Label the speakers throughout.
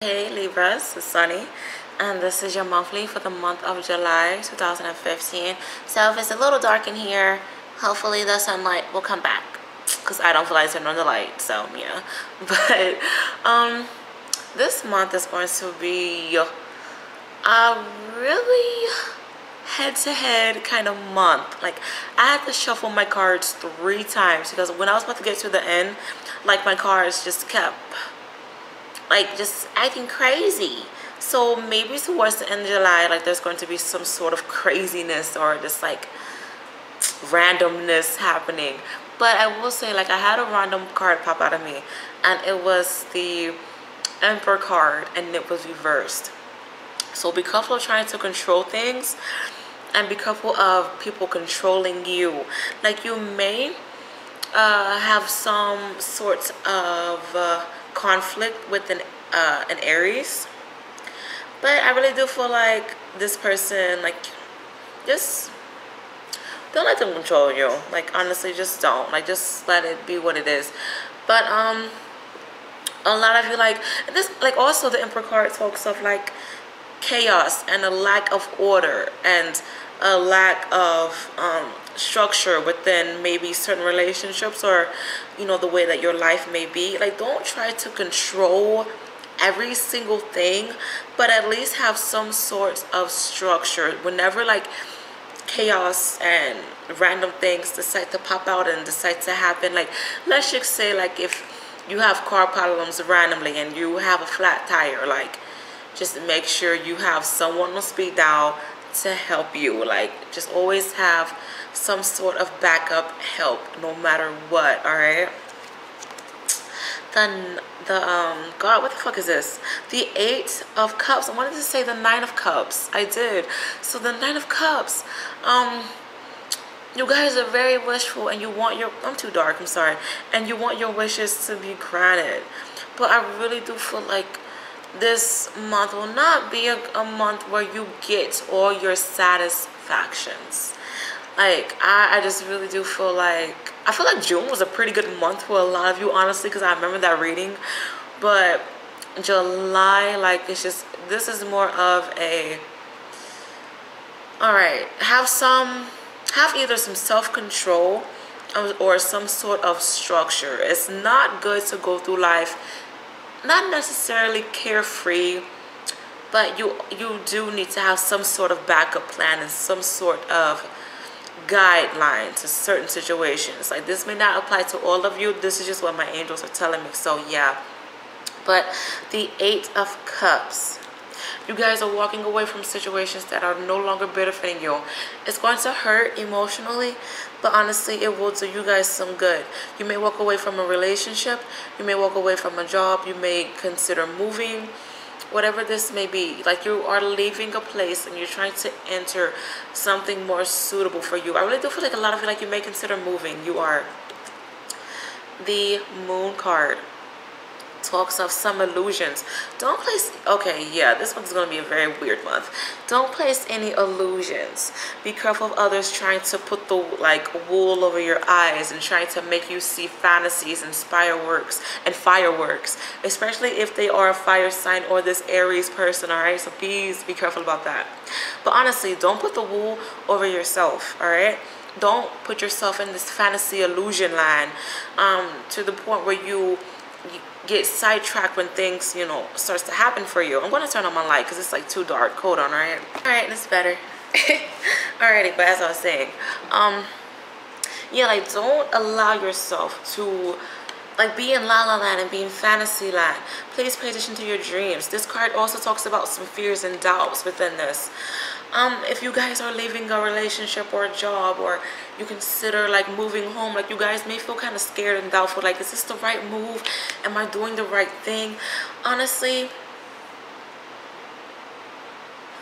Speaker 1: Hey Libras, it's Sunny, and this is your monthly for the month of July 2015. So if it's a little dark in here, hopefully the sunlight will come back because I don't feel like turning on the light, so yeah. But this month is going to be a really head-to-head kind of month. Like, I had to shuffle my cards 3 times because when I was about to get to the end, like, my cards just kept like just acting crazy. So maybe towards the end of July, like, there's going to be some sort of craziness or just like randomness happening. But I will say, like, I had a random card pop out of me, and it was the Emperor card, and it was reversed. So be careful of trying to control things, and be careful of people controlling you. Like, you may have some sort of conflict with an Aries, but I really do feel like this person, like, just don't let them control you. Like, honestly, just don't. Like, just let it be what it is. But a lot of you, like, this, like, also the Emperor card talks of like chaos and a lack of order and a lack of structure within maybe certain relationships, or, you know, the way that your life may be. Like, don't try to control every single thing, but at least have some sort of structure. Whenever, like, chaos and random things decide to pop out and decide to happen, like, let's just say, like, if you have car problems randomly and you have a flat tire, like, just make sure you have someone on speed dial to help you. Like, just always have some sort of backup help no matter what. All right, God, what the fuck is this? The 8 of Cups. I wanted to say the 9 of Cups. I did. So the 9 of Cups, you guys are very wishful, and you want your, I'm too dark, I'm sorry, and you want your wishes to be granted. But I really do feel like this month will not be a month where you get all your satisfactions. Like, I just really do feel like, I feel like June was a pretty good month for a lot of you, honestly, because I remember that reading. But July, like, it's just, this is more of a, all right, have either some self-control or some sort of structure. It's not good to go through life not necessarily carefree, but you do need to have some sort of backup plan and some sort of guideline to certain situations. Like, this may not apply to all of you. This is just what my angels are telling me. So yeah. But the 8 of Cups, you guys are walking away from situations that are no longer benefiting you. It's going to hurt emotionally, but honestly, it will do you guys some good. You may walk away from a relationship. You may walk away from a job. You may consider moving. Whatever this may be, like, you are leaving a place and you're trying to enter something more suitable for you. I really do feel like a lot of you, like, you may consider moving. You are. The Moon card talks of some illusions. Don't place, okay, yeah, this one's going to be a very weird month. Don't place any illusions. Be careful of others trying to put the, like, wool over your eyes and trying to make you see fantasies and fireworks, especially if they are a fire sign or this Aries person. All right, so please be careful about that. But honestly, don't put the wool over yourself. All right, don't put yourself in this fantasy illusion land to the point where you get sidetracked when things, you know, starts to happen for you. I'm going to turn on my light because it's like too dark. Hold on. All right, it's better. Alrighty, but as I was saying, yeah, like, don't allow yourself to, like, be in la la land and be in fantasy land. Please pay attention to your dreams. This card also talks about some fears and doubts within this. If you guys are leaving a relationship or a job, or you consider, like, moving home, like, you guys may feel kind of scared and doubtful, like, is this the right move? Am I doing the right thing? Honestly,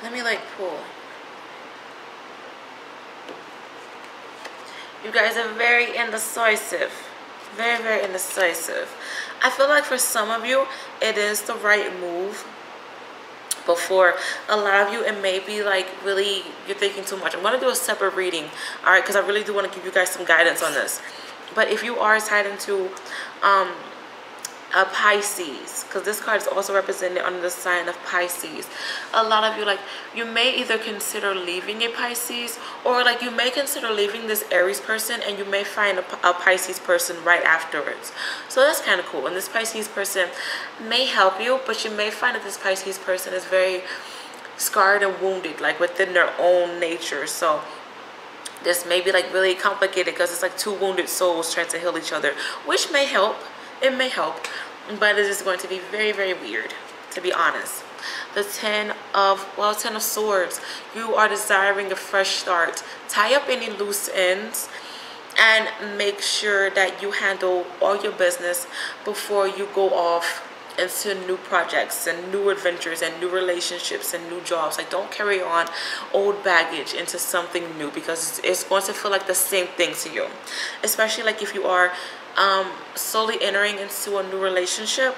Speaker 1: let me, like, pull. You guys are very indecisive. Very, very indecisive. I feel like for some of you, it is the right move. But for a lot of you, it may be, like, really, you're thinking too much. I'm going to do a separate reading, all right, because I really do want to give you guys some guidance on this. But if you are tied into a Pisces, because this card is also represented under the sign of Pisces. A lot of you, like, you may either consider leaving a Pisces, or like you may consider leaving this Aries person and you may find a Pisces person right afterwards. So that's kind of cool. And this Pisces person may help you, but you may find that this Pisces person is very scarred and wounded, like within their own nature. So this may be like really complicated because it's like two wounded souls trying to heal each other, which may help. It may help, but it is going to be very, very weird, to be honest. The Ten of Swords. You are desiring a fresh start. Tie up any loose ends and make sure that you handle all your business before you go off into new projects and new adventures and new relationships and new jobs. Like, don't carry on old baggage into something new, because it's going to feel like the same thing to you, especially like if you are slowly entering into a new relationship.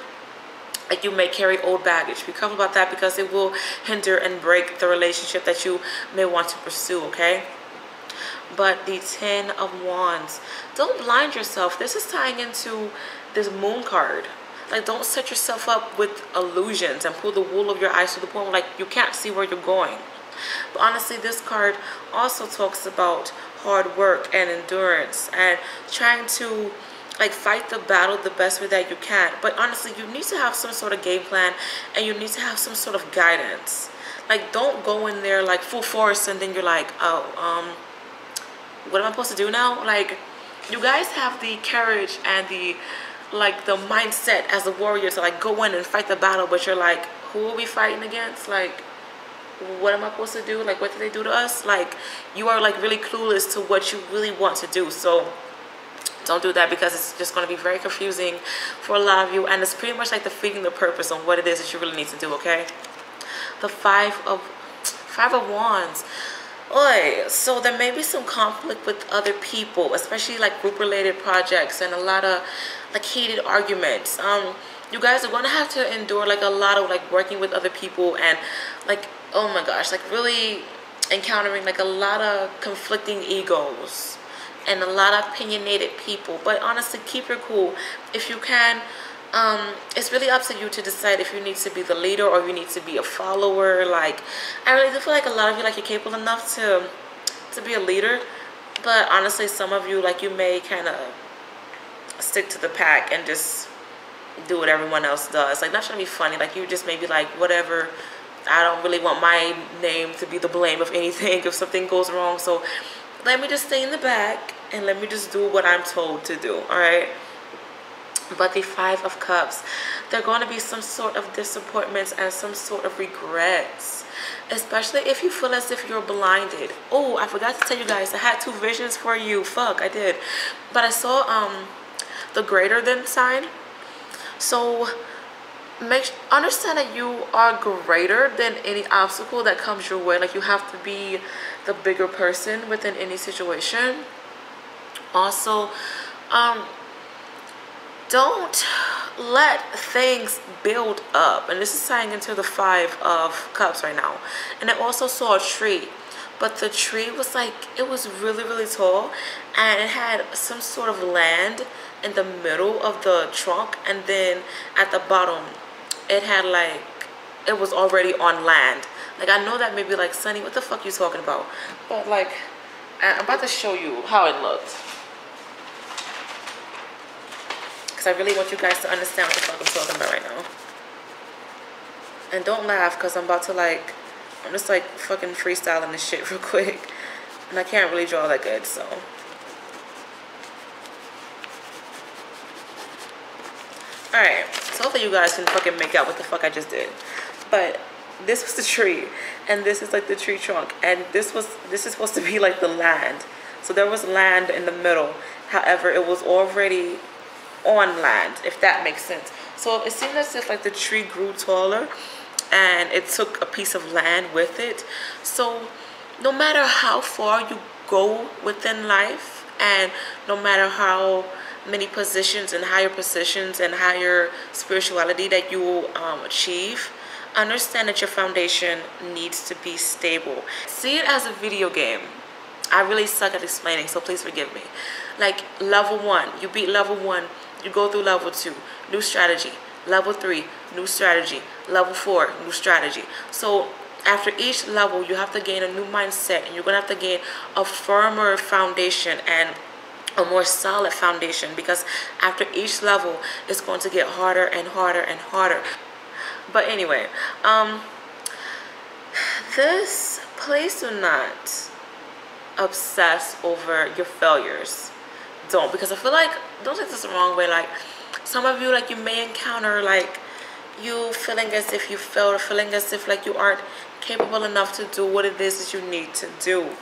Speaker 1: Like, you may carry old baggage. Be careful about that, because it will hinder and break the relationship that you may want to pursue, okay? But the Ten of Wands, don't blind yourself. This is tying into this Moon card. Like, don't set yourself up with illusions and pull the wool over your eyes to the point where, like, you can't see where you're going. But honestly, this card also talks about hard work and endurance and trying to, like, fight the battle the best way that you can. But honestly, you need to have some sort of game plan, and you need to have some sort of guidance. Like, don't go in there like full force and then you're like, oh, what am I supposed to do now? Like, you guys have the courage and the mindset as a warrior to like go in and fight the battle, but you're like, who are we fighting against? Like, what am I supposed to do? Like, what did they do to us? Like, you are like really clueless to what you really want to do. So don't do that, because it's just going to be very confusing for a lot of you, and it's pretty much like defeating the purpose on what it is that you really need to do, okay? The Five of Wands. Oy, so there may be some conflict with other people, especially like group related projects, and a lot of like heated arguments. You guys are going to have to endure like a lot of like working with other people, and like, oh my gosh, like really encountering like a lot of conflicting egos and a lot of opinionated people. But honestly, keep your cool if you can. It's really up to you to decide if you need to be the leader or you need to be a follower. Like, I really do feel like a lot of you, like, you're capable enough to be a leader, but honestly, some of you, like, you may kind of stick to the pack and just do what everyone else does. Like, not trying to be funny, like, you just may be like, whatever, I don't really want my name to be the blame of anything if something goes wrong, so let me just stay in the back and let me just do what I'm told to do, all right? But the Five of Cups, there are going to be some sort of disappointments and some sort of regrets, especially if you feel as if you're blinded. Oh, I forgot to tell you guys, I had two visions for you. Fuck, I did. But I saw the greater than sign. So understand that you are greater than any obstacle that comes your way. Like, you have to be the bigger person within any situation. Also, don't let things build up. And this is tying into the Five of Cups right now. And I also saw a tree, but the tree was like, it was really, really tall, and it had some sort of land in the middle of the trunk, and then at the bottom it had like, it was already on land. Like, I know that may be like, Sunny, what the fuck you talking about? But like, I'm about to show you how it looked, because I really want you guys to understand what the fuck I'm talking about right now. And don't laugh, because I'm about to like, I'm just like fucking freestyling this shit real quick, and I can't really draw that good, so. Alright, so hopefully you guys can fucking make out what the fuck I just did. But this was the tree, and this is like the tree trunk, and this is supposed to be like the land. So there was land in the middle. However, it was already on land, if that makes sense. So it seemed as if like the tree grew taller and it took a piece of land with it. So no matter how far you go within life, and no matter how many positions and higher spirituality that you will achieve, understand that your foundation needs to be stable. See it as a video game. I really suck at explaining, so please forgive me. Like, level 1, you beat level 1, you go through level 2, new strategy. Level 3, new strategy. Level 4, new strategy. So after each level, you have to gain a new mindset, and you're going to have to gain a firmer foundation and a more solid foundation, because after each level, it's going to get harder and harder and harder. But anyway, please do not obsess over your failures. Don't, because I feel like, don't take this the wrong way, like some of you, like you may encounter like you feeling as if you failed, or feeling as if like you aren't capable enough to do what it is that you need to do.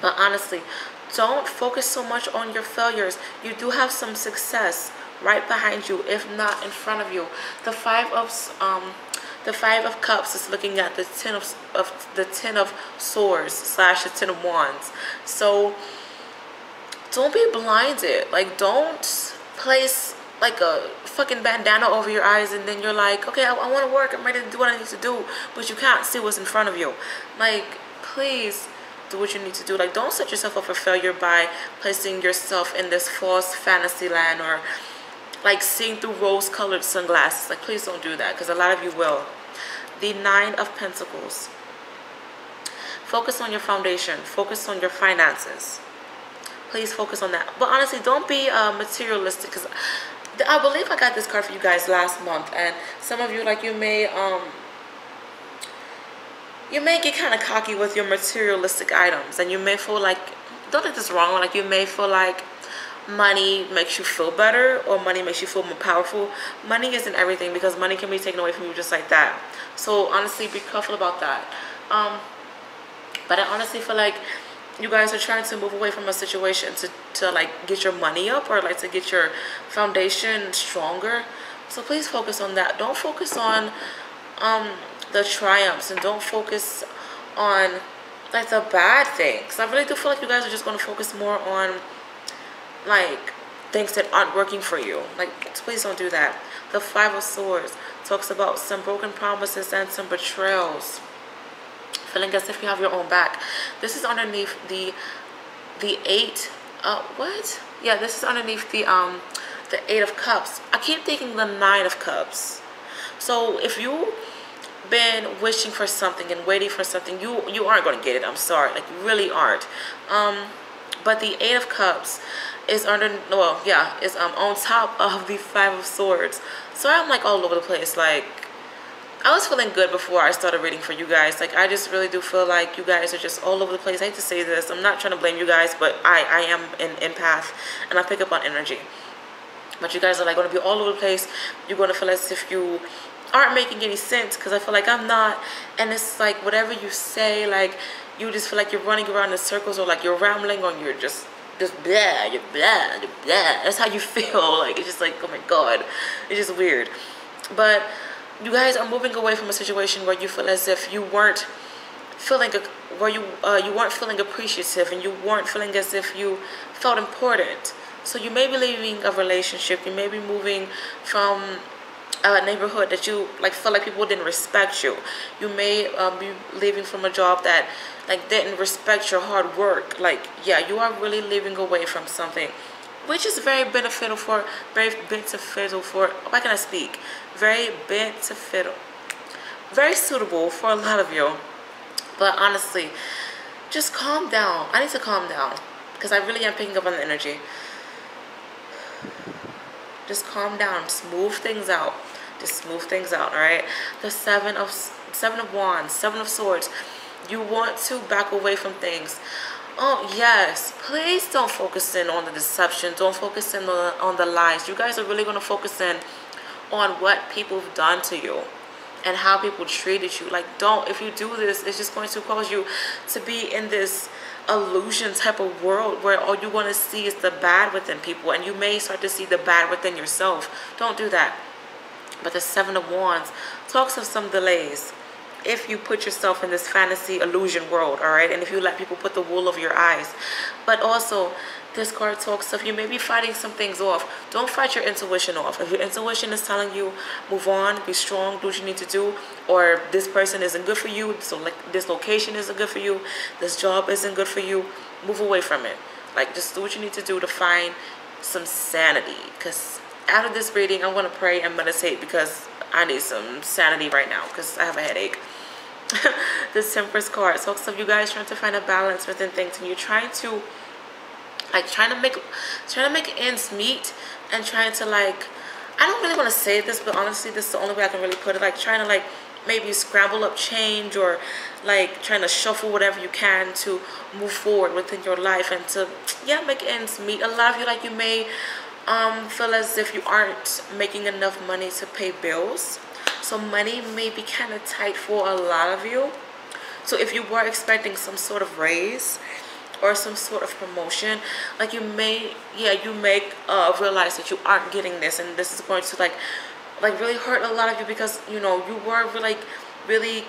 Speaker 1: But honestly, don't focus so much on your failures. You do have some success right behind you, if not in front of you. The Five of Cups is looking at the Ten of Swords / the Ten of Wands. So don't be blinded. Like, don't place like a fucking bandana over your eyes, and then you're like, okay, I want to work, I'm ready to do what I need to do, but you can't see what's in front of you. Like, please do what you need to do. Like, don't set yourself up for failure by placing yourself in this false fantasy land, or like seeing through rose-colored sunglasses. Like, please don't do that, because a lot of you will. The Nine of Pentacles. Focus on your foundation. Focus on your finances. Please focus on that. But honestly, don't be materialistic, because I believe I got this card for you guys last month, and some of you, like, you may get kind of cocky with your materialistic items, and you may feel like, don't take this wrong, like you may feel like money makes you feel better, or money makes you feel more powerful. Money isn't everything, because money can be taken away from you just like that. So honestly, be careful about that. But I honestly feel like you guys are trying to move away from a situation to like get your money up, or like to get your foundation stronger. So please focus on that. Don't focus on the triumphs, and don't focus on like the bad things. I really do feel like you guys are just going to focus more on like things that aren't working for you. Like, please don't do that. The Five of Swords talks about some broken promises and some betrayals. Feeling as if you have your own back. This is underneath the Eight. What? Yeah, this is underneath the Eight of Cups. I keep thinking the Nine of Cups. So if you been wishing for something and waiting for something, you aren't going to get it. I'm sorry, like, you really aren't. But the Eight of Cups is on top of the Five of Swords. So I'm like all over the place. Like, I was feeling good before I started reading for you guys. Like, I just really do feel like you guys are just all over the place. I hate to say this, I'm not trying to blame you guys, but I am an empath, and I pick up on energy. But you guys are like going to be all over the place. You're going to feel as if you aren't making any sense, because I feel like I'm not. And it's like whatever you say, like, you just feel like you're running around in circles, or like you're rambling, or you're just blah, you're blah, you're blah. That's how you feel. Like, it's just like, oh my god, it's just weird. But you guys are moving away from a situation where you feel as if you weren't feeling you weren't feeling appreciative, and you weren't feeling as if you felt important. So you may be leaving a relationship. You may be moving from a neighborhood that you like feel like people didn't respect you. You may be leaving from a job that like didn't respect your hard work. Like, yeah, you are really living away from something, which is very beneficial for why can I speak? Very suitable for a lot of you. But honestly, just calm down. I need to calm down, because I really am picking up on the energy. Just calm down. Smooth things out. Just smooth things out, all right? The Seven of Wands, Seven of Swords. You want to back away from things. Oh, yes. Please don't focus in on the deception. Don't focus in on the lies. You guys are really going to focus in on what people have done to you and how people treated you. Like, don't. If you do this, it's just going to cause you to be in this illusion type of world where all you want to see is the bad within people, and you may start to see the bad within yourself. Don't do that. But the Seven of Wands talks of some delays if you put yourself in this fantasy illusion world, all right? And if you let people put the wool over your eyes. But also, this card talks of you may be fighting some things off. Don't fight your intuition off. If your intuition is telling you, move on, be strong, do what you need to do, or this person isn't good for you, so like this location isn't good for you, this job isn't good for you, move away from it. Like, just do what you need to do to find some sanity, because after this reading, I'm going to pray and meditate because I need some sanity right now because I have a headache. The Temperance card talks of you guys trying to find a balance within things, and you're trying to trying to make ends meet, and trying to like, I don't really want to say this, but honestly this is the only way I can really put it, like trying to like maybe scramble up change, or like trying to shuffle whatever you can to move forward within your life and to make ends meet. A lot of you, like, you may feel as if you aren't making enough money to pay bills, so money may be kind of tight for a lot of you. So if you were expecting some sort of raise or some sort of promotion, like you may realize that you aren't getting this, and this is going to like really hurt a lot of you, because you know you were really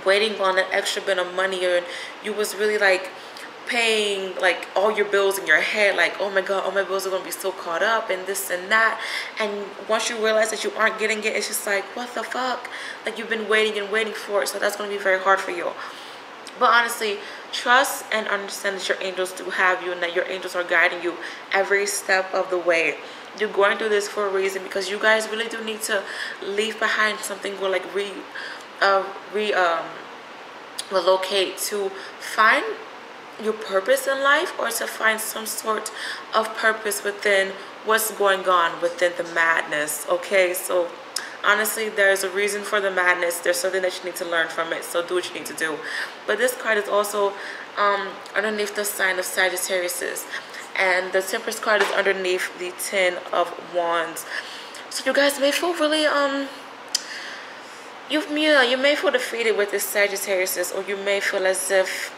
Speaker 1: waiting on an extra bit of money, and you was really like paying like all your bills in your head, like, oh my god, all my bills are gonna be so caught up and this and that. And once you realize that you aren't getting it, it's just like, what the fuck, like you've been waiting and waiting for it. So that's gonna be very hard for you. But honestly, trust and understand that your angels do have you, and that your angels are guiding you every step of the way. You're going through this for a reason, because you guys really do need to leave behind something, or like relocate to find your purpose in life, or to find some sort of purpose within what's going on within the madness. Okay, so honestly, there's a reason for the madness. There's something that you need to learn from it, so do what you need to do. But this card is also underneath the sign of Sagittarius, and the Temperance card is underneath the 10 of Wands. So you guys may feel really you may feel defeated with this Sagittarius, or you may feel as if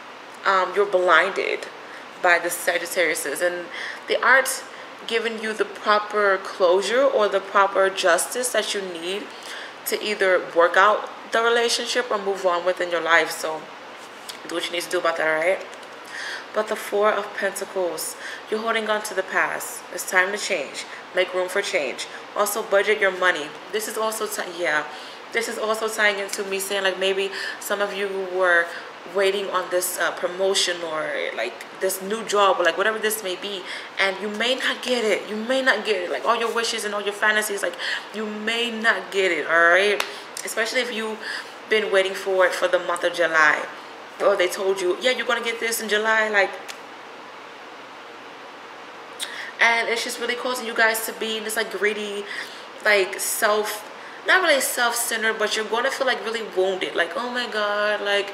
Speaker 1: you're blinded by the Sagittarius, and they aren't giving you the proper closure or the proper justice that you need to either work out the relationship or move on within your life. So do what you need to do about that, right? But the Four of Pentacles, you're holding on to the past. It's time to change. Make room for change. Also, budget your money. This is also this is also tying into me saying, like, maybe some of you were waiting on this promotion, or like this new job, or like whatever this may be, and you may not get it. You may not get it. Like all your wishes and all your fantasies, like you may not get it. All right, especially if you've been waiting for it for the month of July, or they told you, yeah, you're gonna get this in July, like, and it's just really causing you guys to be in this like greedy, like not really self-centered, but you're going to feel like really wounded, like, oh my god, like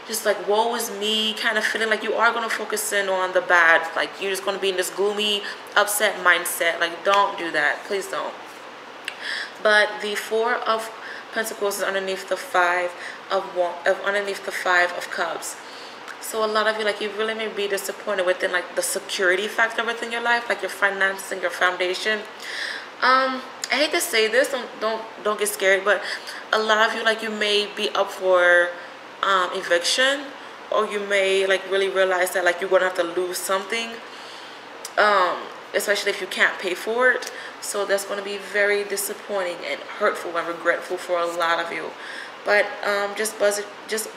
Speaker 1: just like woe is me kind of feeling. Like you are going to focus in on the bad, like you're just going to be in this gloomy, upset mindset. Like, don't do that, please don't. But the Four of Pentacles is underneath the Five of Cups. So a lot of you, like, you really may be disappointed within like the security factor within your life, like your finances and your foundation. I hate to say this, don't get scared, but a lot of you, like, you may be up for eviction, or you may like really realize that like you're gonna have to lose something, especially if you can't pay for it. So that's going to be very disappointing and hurtful and regretful for a lot of you. But just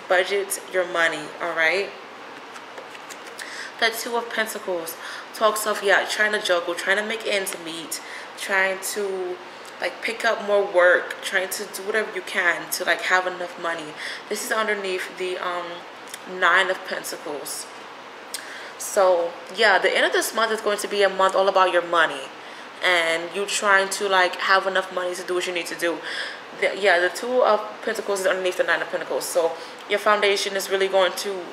Speaker 1: budget your money, all right? The Two of Pentacles talks of, trying to juggle, trying to make ends meet, trying to like pick up more work, trying to do whatever you can to like have enough money. This is underneath the Nine of Pentacles. So yeah, the end of this month is going to be a month all about your money, and you trying to like have enough money to do what you need to do. The Two of Pentacles is underneath the Nine of Pentacles. So your foundation is really going to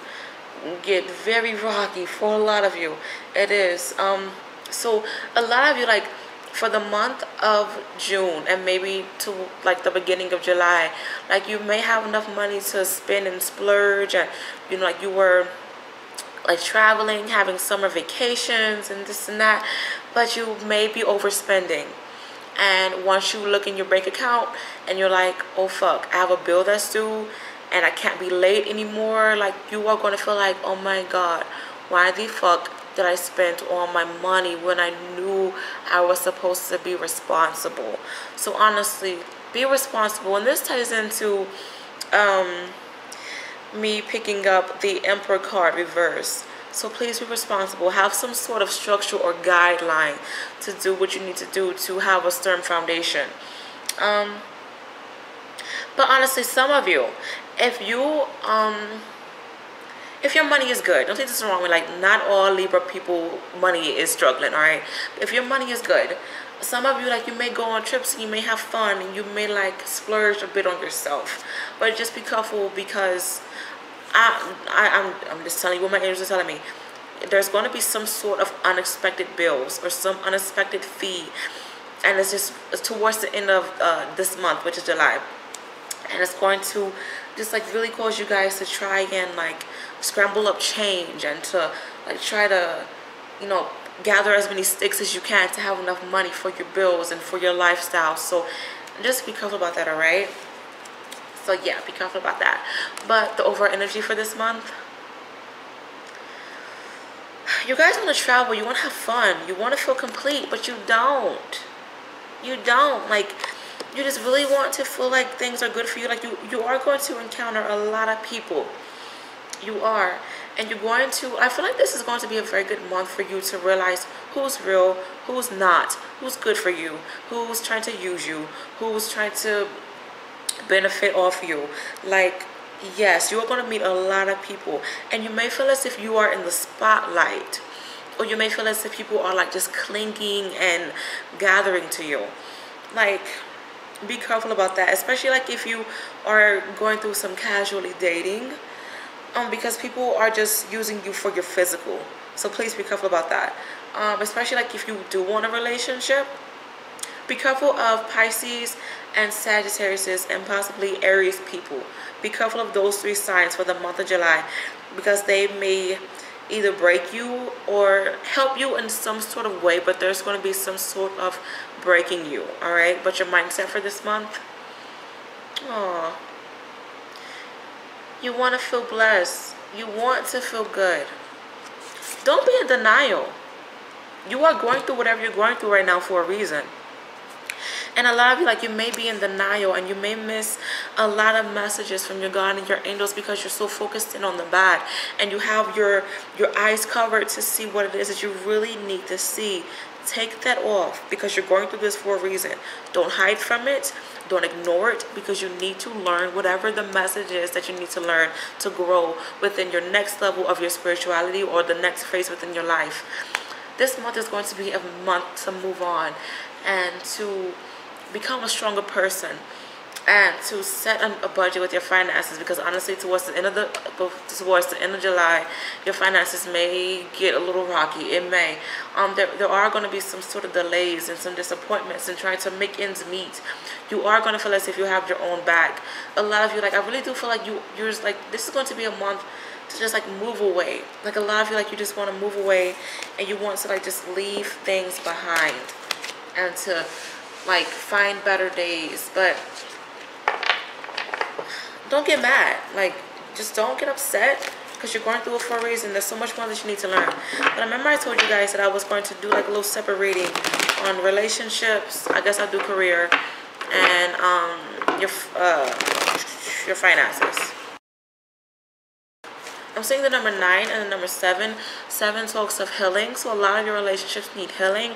Speaker 1: get very rocky for a lot of you. It is. So a lot of you, like, for the month of June and maybe to like the beginning of July, like you may have enough money to spend and splurge, and you know, like you were like traveling, having summer vacations and this and that, but you may be overspending. And once you look in your bank account and you're like, oh fuck, I have a bill that's due and I can't be late anymore, like you are going to feel like, oh my god, why the fuck did I spend all my money when I knew I was supposed to be responsible? So honestly, be responsible. And this ties into me picking up the Emperor card reverse. So please be responsible. Have some sort of structure or guideline to do what you need to do to have a stern foundation. But honestly, some of you, if you if your money is good, don't take this the wrong way, like not all Libra people money is struggling, all right? If your money is good, some of you, like, you may go on trips and you may have fun and you may like splurge a bit on yourself, but just be careful, because I'm just telling you what my angels are telling me. There's going to be some sort of unexpected bills or some unexpected fee, and it's towards the end of this month, which is July, and it's going to just like really cause you guys to try and like scramble up change and to like try to, you know, gather as many sticks as you can to have enough money for your bills and for your lifestyle. So just be careful about that, all right? So yeah, be careful about that. But the overall energy for this month, you guys want to travel, you want to have fun, you want to feel complete, but you don't. Like, you just really want to feel like things are good for you. Like, you are going to encounter a lot of people. You are. And you're going to, I feel like this is going to be a very good month for you to realize who's real, who's not, who's good for you, who's trying to use you, who's trying to benefit off you. Like, yes, you are going to meet a lot of people, and you may feel as if you are in the spotlight, or you may feel as if people are like just clinging and gathering to you. Like, be careful about that, especially like if you are going through some casually dating, because people are just using you for your physical. So please be careful about that. Especially like if you do want a relationship, be careful of Pisces and Sagittarius and possibly Aries people. Be careful of those three signs for the month of July, because they may either break you or help you in some sort of way, but there's going to be some sort of breaking you, all right? But your mindset for this month, oh, you want to feel blessed. You want to feel good. Don't be in denial. You are going through whatever you're going through right now for a reason. And a lot of you, like, you may be in denial and you may miss a lot of messages from your God and your angels because you're so focused in on the bad, and you have your eyes covered to see what it is that you really need to see. Take that off, because you're going through this for a reason. Don't hide from it. Don't ignore it, because you need to learn whatever the message is that you need to learn to grow within your next level of your spirituality or the next phase within your life. This month is going to be a month to move on and to become a stronger person and to set a budget with your finances, because honestly, towards the end of July, your finances may get a little rocky. It may. There are going to be some sort of delays and some disappointments in trying to make ends meet. You are going to feel as if you have your own back. A lot of you, like, I really do feel like you're just like, this is going to be a month to just like move away. Like, a lot of you, like, you just want to move away and you want to like just leave things behind and to like find better days. But don't get mad. Like, just don't get upset, because you're going through it for a reason. There's so much more that you need to learn. But I remember I told you guys that I was going to do like a little separate reading on relationships, I guess I'll do career, and your finances. I'm seeing the number 9 and the number 7. 7 talks of healing, so a lot of your relationships need healing.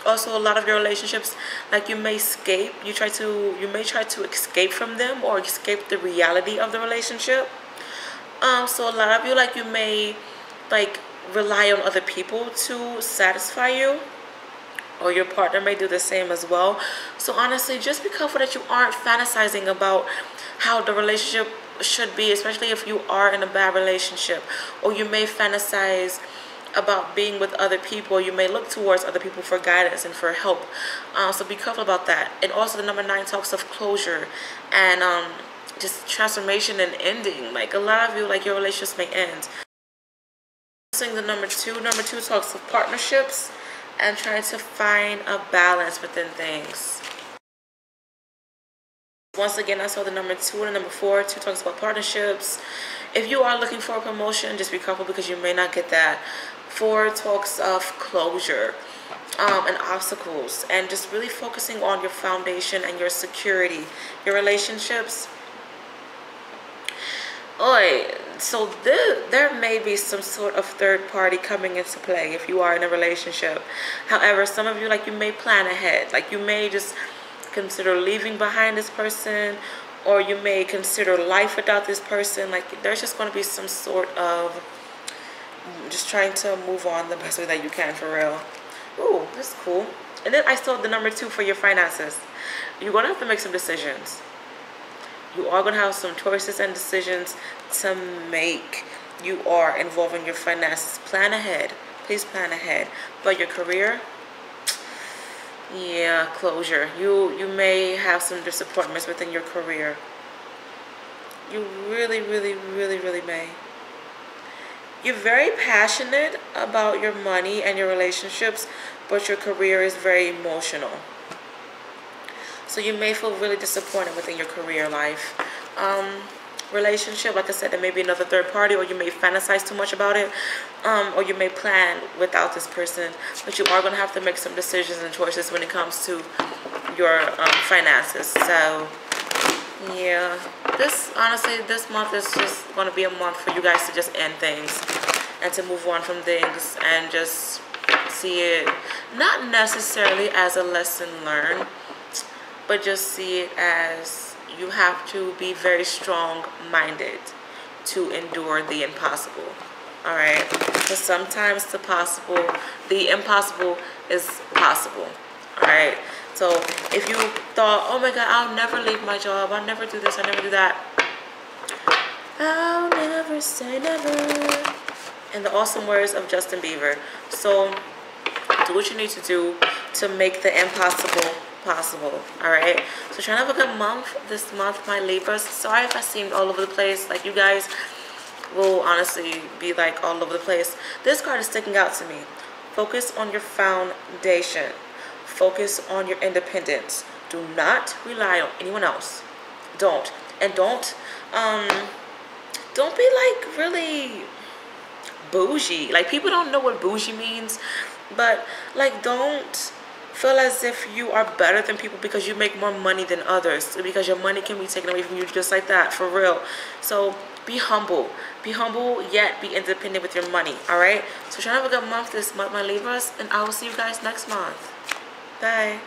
Speaker 1: Also, a lot of your relationships, like, you may escape. You may try to escape from them or escape the reality of the relationship. So a lot of you, like, you may like rely on other people to satisfy you, or your partner may do the same as well. So honestly, just be careful that you aren't fantasizing about how the relationship should be, especially if you are in a bad relationship, or you may fantasize about being with other people. You may look towards other people for guidance and for help. So be careful about that. And also the number 9 talks of closure and just transformation and ending. Like, a lot of you, like, your relationships may end. Seeing the number 2. Number 2 talks of partnerships and trying to find a balance within things. Once again, I saw the number 2 and the number 4. 2 talks about partnerships. If you are looking for a promotion, just be careful, because you may not get that. 4 talks of closure and obstacles, and just really focusing on your foundation and your security. Your relationships, So there may be some sort of third party coming into play if you are in a relationship. However, some of you, like, you may plan ahead. Like, you may just consider leaving behind this person, or you may consider life without this person. Like, there's just going to be some sort of just trying to move on the best way that you can, for real. Ooh, that's cool. And then I saw the number 2 for your finances. You're going to have to make some decisions. You are going to have some choices and decisions to make. You are involving your finances. Plan ahead. Please plan ahead. But your career, yeah, closure. You may have some disappointments within your career. You really, really, really, really may. You're very passionate about your money and your relationships, but your career is very emotional. So you may feel really disappointed within your career life. Relationship, like I said, there may be another third party, or you may fantasize too much about it, or you may plan without this person, but you are going to have to make some decisions and choices when it comes to your finances. So yeah, honestly, this month is just going to be a month for you guys to just end things and to move on from things and just see it not necessarily as a lesson learned, but just see it as you have to be very strong-minded to endure the impossible. All right, because sometimes the impossible is possible. All right. So if you thought, oh my God, I'll never leave my job, I'll never do this, I'll never do that, I'll never say never, in the awesome words of Justin Bieber. So do what you need to do to make the impossible possible. All right. So try to have a good month this month, my Libras. Sorry if I seemed all over the place. Like, you guys will honestly be like all over the place. This card is sticking out to me. Focus on your foundation. Focus on your independence. Do not rely on anyone else. Don't. And don't be like really bougie. Like, people don't know what bougie means, but like, don't feel as if you are better than people because you make more money than others, because your money can be taken away from you just like that, for real. So be humble, yet be independent with your money. All right, so try to have a good month this month, my Libras, and I will see you guys next month. Bye.